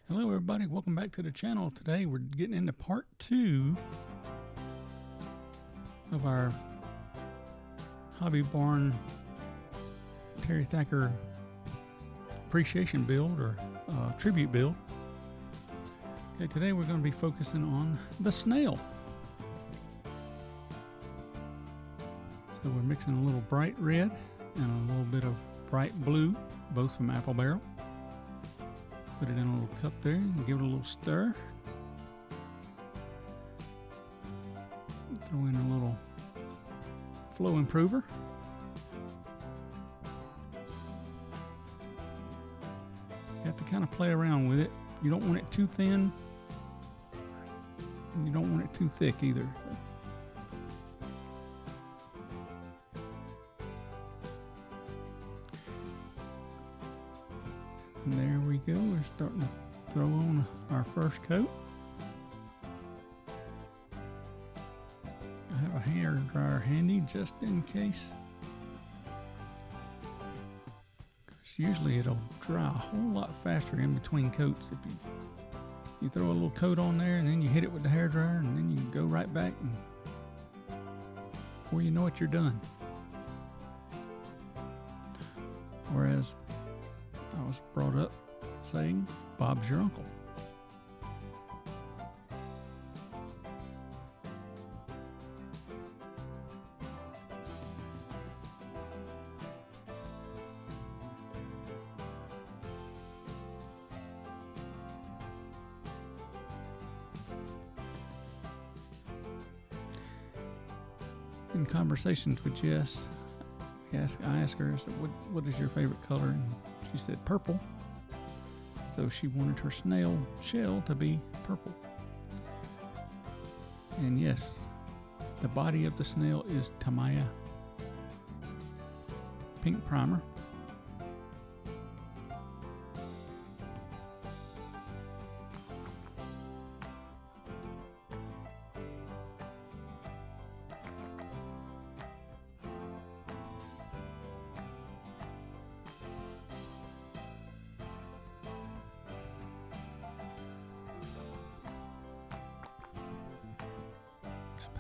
Hello everybody, welcome back to the channel. Today we're getting into part 2 of our Hobby Barn Terry Thacker appreciation build or tribute build. Okay, today we're going to be focusing on the Snail. So we're mixing a little bright red and a little bit of bright blue, both from Apple Barrel. Put it in a little cup there and give it a little stir. Throw in a little flow improver. You have to kind of play around with it. You don't want it too thin. And you don't want it too thick either. And there we go, we're starting to throw on our first coat. I have a hair dryer handy just in case. Because usually it'll dry a whole lot faster in between coats. If you throw a little coat on there and then you hit it with the hair dryer and then you can go right back and before you know it, you're done. Whereas I was brought up saying, Bob's your uncle. In conversations with Jess, I asked her, I said, what is your favorite color? And she said purple. So she wanted her snail shell to be purple. And yes, the body of the snail is Tamiya pink primer.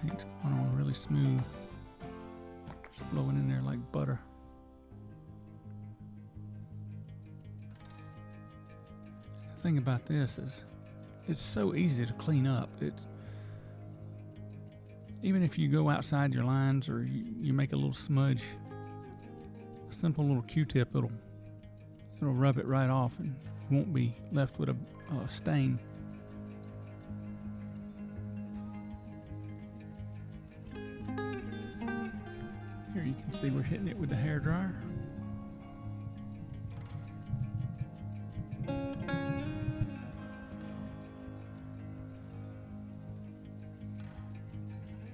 Paint's going on really smooth. It's flowing in there like butter. And the thing about this is it's so easy to clean up. Even if you go outside your lines or you make a little smudge, a simple little Q-tip, it'll rub it right off and you won't be left with a stain. Here you can see we're hitting it with the hair dryer.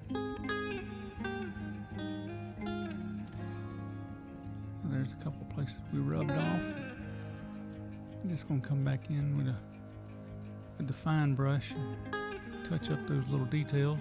And there's a couple places we rubbed off. I'm just going to come back in with the fine brush and touch up those little details.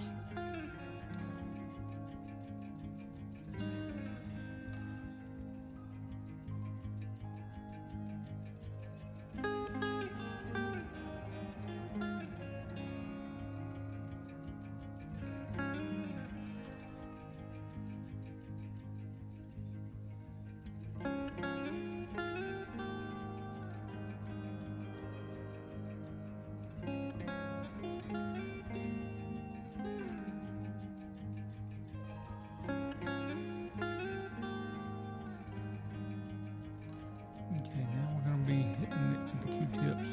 Be hitting it with the Q-tips,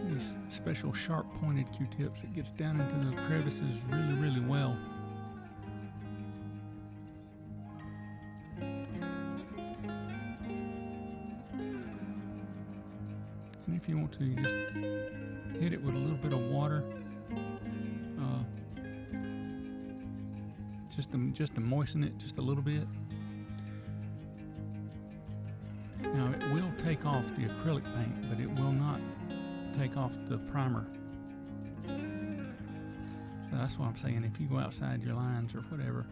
these special sharp pointed Q-tips. It gets down into the crevices really well. And if you want to, you just hit it with a little bit of water, just to moisten it just a little bit. Now it will take off the acrylic paint, but it will not take off the primer. So that's what I'm saying. If you go outside your lines or whatever,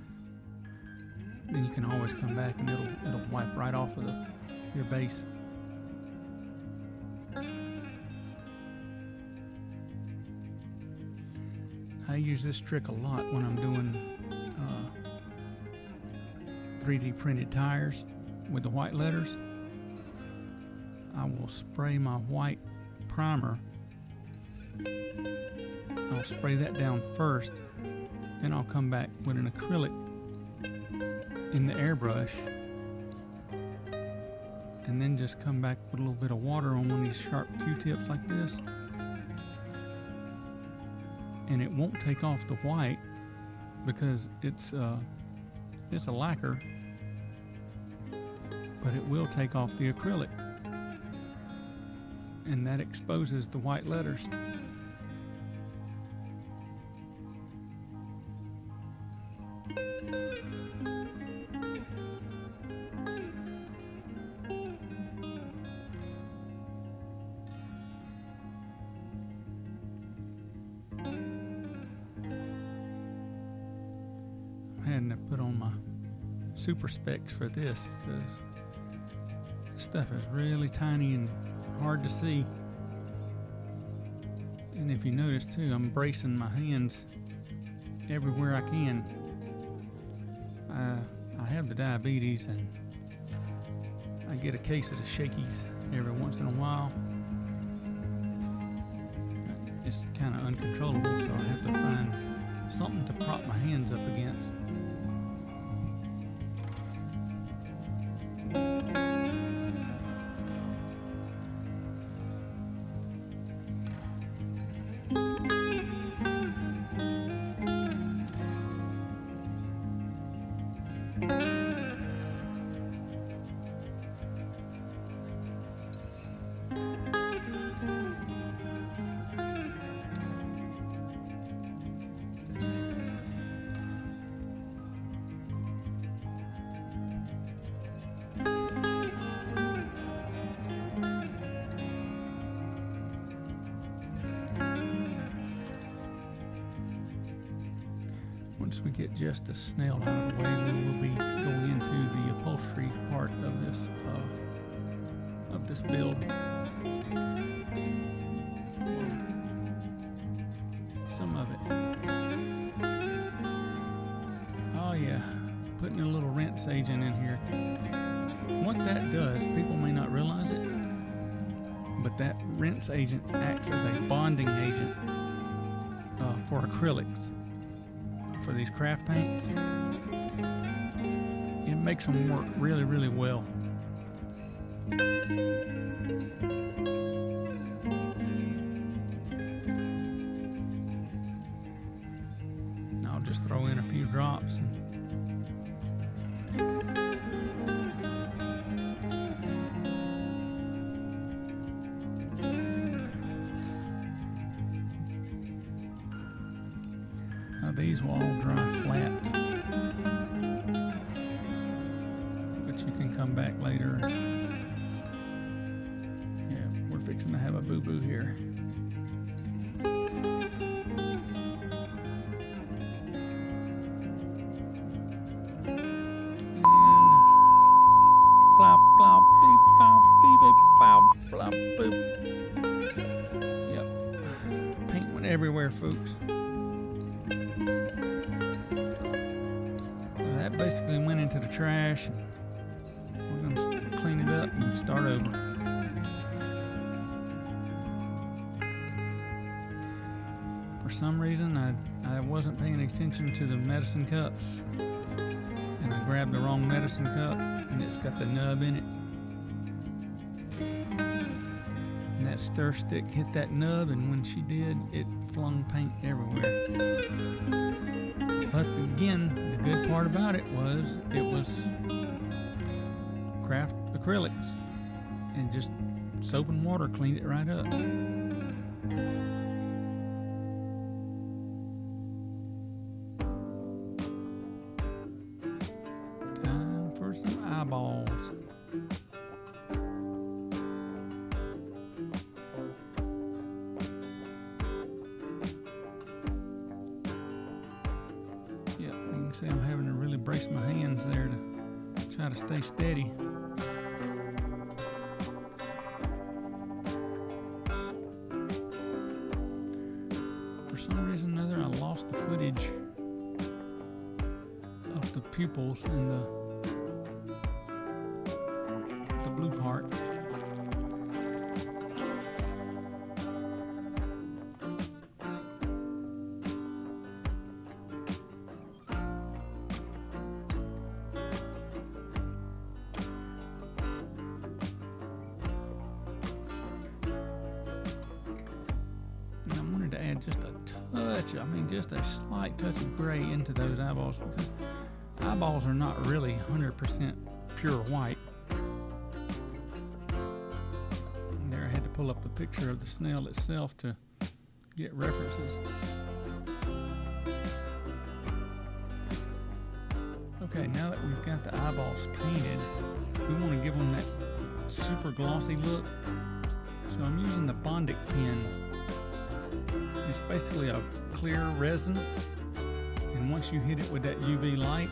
then you can always come back and it'll wipe right off of your base. I use this trick a lot when I'm doing 3D printed tires with the white letters. I will spray my white primer. I'll spray that down first, then I'll come back with an acrylic in the airbrush, and then just come back with a little bit of water on one of these sharp Q-tips like this, and it won't take off the white because it's a lacquer, but it will take off the acrylic, and that exposes the white letters. I had to put on my super specs for this because this stuff is really tiny and hard to see. And if you notice too, I'm bracing my hands everywhere I can. I have the diabetes and I get a case of the shakies every once in a while. It's kind of uncontrollable, so I have to find something to prop my hands up against. Once we get just the Snail out of the way, we will be going into the upholstery part of this build. Some of it. Oh yeah, putting a little rinse agent in here. What that does, people may not realize it, but that rinse agent acts as a bonding agent for acrylics. For these craft paints, it makes them work really, really well. And I'll just throw in a few drops and these will all dry flat, but you can come back later. Yeah, we're fixing to have a boo-boo here. And plop, plop, beep, bop, beep, beep, bop, plop, boop. Yep, paint went everywhere, folks. That basically went into the trash, and we're going to clean it up and start over. For some reason, I wasn't paying attention to the medicine cups, and I grabbed the wrong medicine cup, and it's got the nub in it. And that stir stick hit that nub, and when she did, it flung paint everywhere. But again, the good part about it was craft acrylics, and just soap and water cleaned it right up. Time for some eyeballs. See, I'm having to really brace my hands there to try to stay steady. For some reason or other, I lost lost the footage of the pupils and the blue part. And I wanted to add just a touch, just a slight touch of gray into those eyeballs, because eyeballs are not really 100% pure white. And there I had to pull up a picture of the snail itself to get references. Okay, now that we've got the eyeballs painted, we want to give them that super glossy look. So I'm using the Bondic pen. It's basically a clear resin, and once you hit it with that UV light,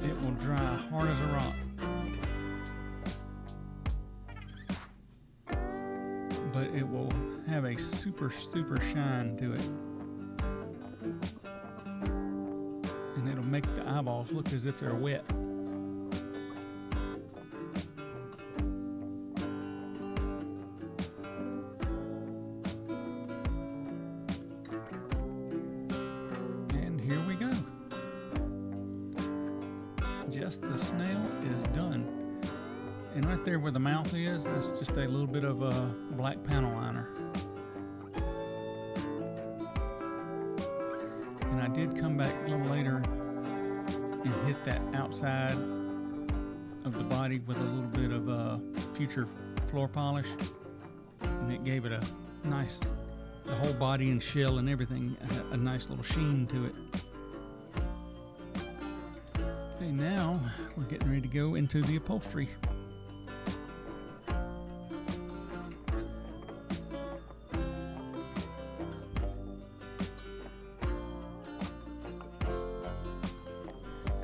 it will dry hard as a rock. But it will have a super shine to it. And it'll make the eyeballs look as if they're wet. Here we go. Just the snail is done. And right there where the mouth is, that's just a little bit of a black panel liner. And I did come back a little later and hit that outside of the body with a little bit of future floor polish. And it gave it a nice, the whole body and shell and everything, a nice little sheen to it. Okay, now we're getting ready to go into the upholstery.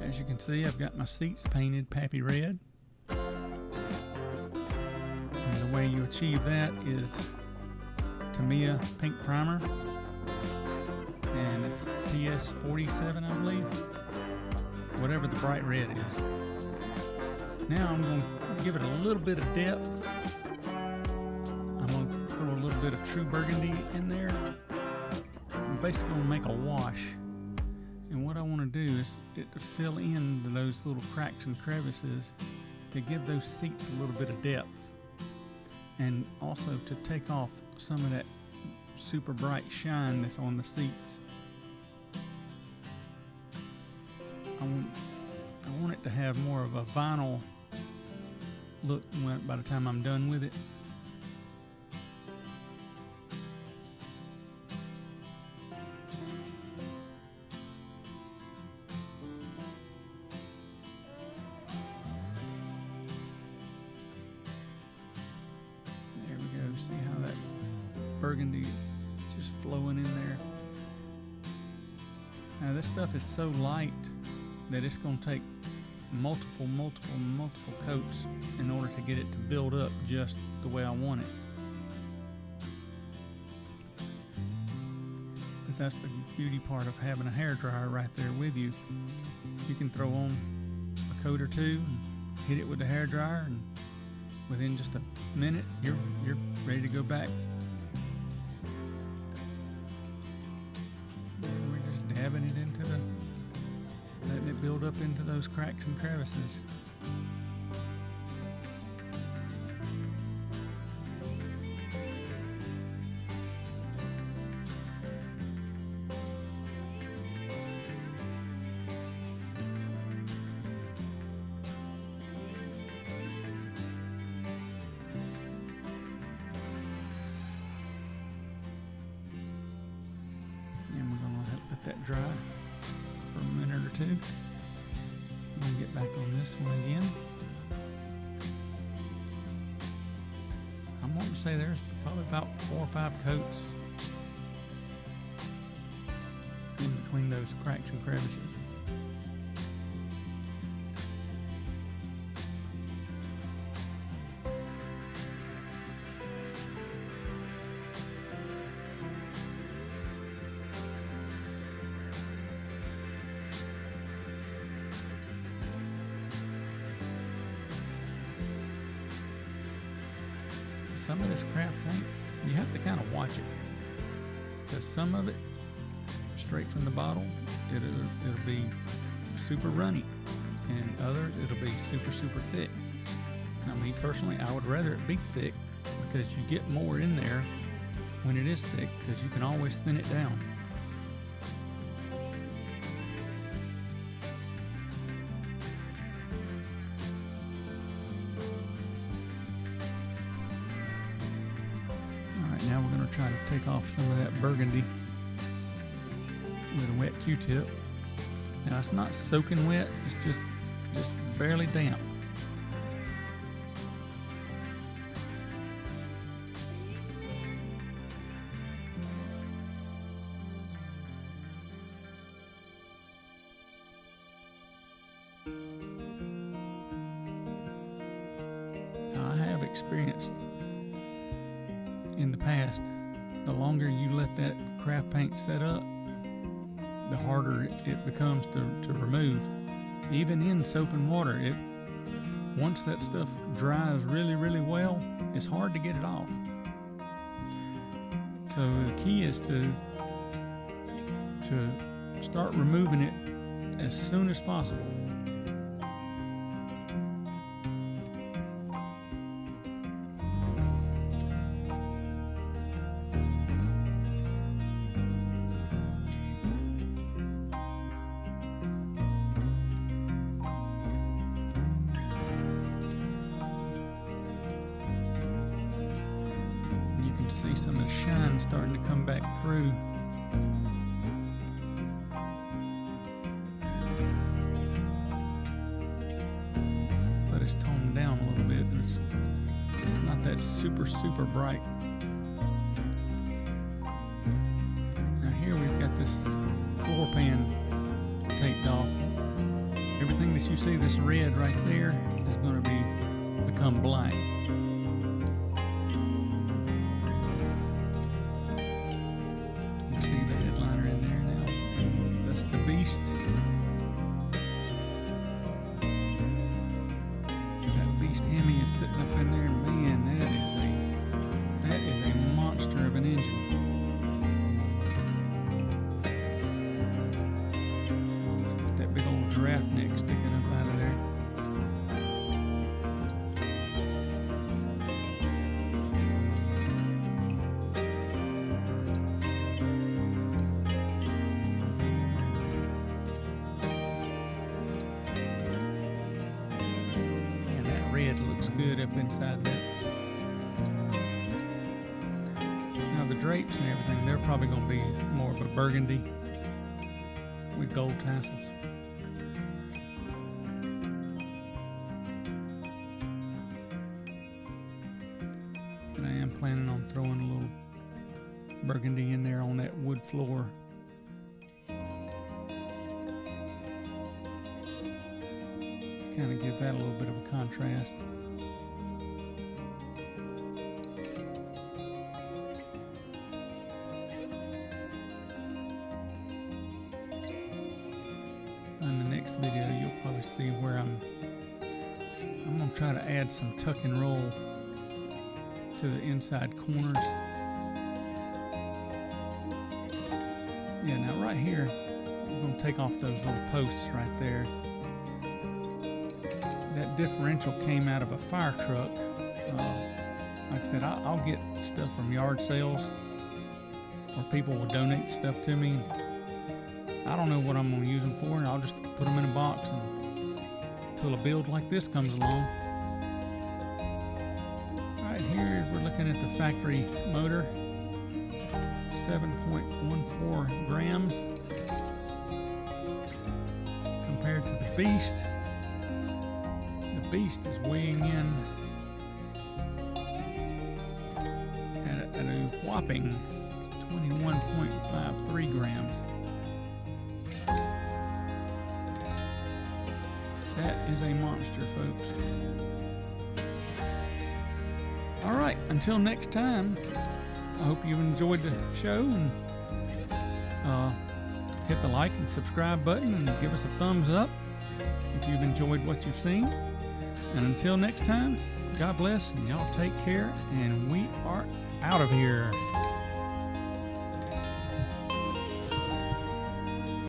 As you can see, I've got my seats painted Pappy Red. And the way you achieve that is Tamiya Pink Primer. And it's TS 47, I believe. Whatever the bright red is. Now I'm going to give it a little bit of depth. I'm going to throw a little bit of true burgundy in there. I'm basically going to make a wash. And what I want to do is it to fill in those little cracks and crevices to give those seats a little bit of depth. And also to take off some of that super bright shine that's on the seats. I want it to have more of a vinyl look by the time I'm done with it. There we go. See how that burgundy is just flowing in there. Now this stuff is so light that it's going to take multiple coats in order to get it to build up just the way I want it. But that's the beauty part of having a hairdryer right there with you. You can throw on a coat or two and hit it with the hairdryer, and within just a minute you're ready to go back. And we're just dabbing it into letting it build up into those cracks and crevices. And we're going to let that dry for a minute or two. I'm going to get back on this one again. I'm wanting to say there's probably about 4 or 5 coats in between those cracks and crevices. some of this craft paint, you have to kind of watch it, because some of it, straight from the bottle, it'll be super runny, and others it'll be super thick. Now, me personally, I would rather it be thick, because you get more in there when it is thick, because you can always thin it down. Alright, now we're going to try to take off some of that burgundy with a wet Q-tip. Now, it's not soaking wet, it's just barely damp. Now, I have experienced in the past, the longer you let that craft paint set up, the harder it becomes to remove. Even in soap and water, once that stuff dries really well, it's hard to get it off. So the key is to start removing it as soon as possible. See some of the shine starting to come back through. But it's toned down a little bit. It's not that super bright. Now here we've got this floor pan taped off. Everything that you see, this red right there, is going to become black. See the headliner in there now, and that's the Beast. That Beast Hemi is sitting up in there, and man, that is a monster of an engine. Got that big old giraffe neck sticking up out of there. Red looks good up inside that. Now the drapes and everything, they're probably going to be more of a burgundy with gold tassels. And I am planning on throwing a little burgundy in there on that wood floor. Kind of give that a little bit of a contrast. In the next video, you'll probably see where I'm going to try to add some tuck and roll to the inside corners. Yeah, now right here, I'm going to take off those little posts right there. That differential came out of a fire truck. Like I said, I'll get stuff from yard sales, or people will donate stuff to me. I don't know what I'm going to use them for, and I'll just put them in a box until a build like this comes along. Right here, we're looking at the factory motor, 7.14 grams compared to the Beast. Beast is weighing in at a whopping 21.53 grams. That is a monster, folks. All right, until next time, I hope you enjoyed the show, and hit the like and subscribe button and give us a thumbs up if you've enjoyed what you've seen. And until next time, God bless, and y'all take care, and we are out of here.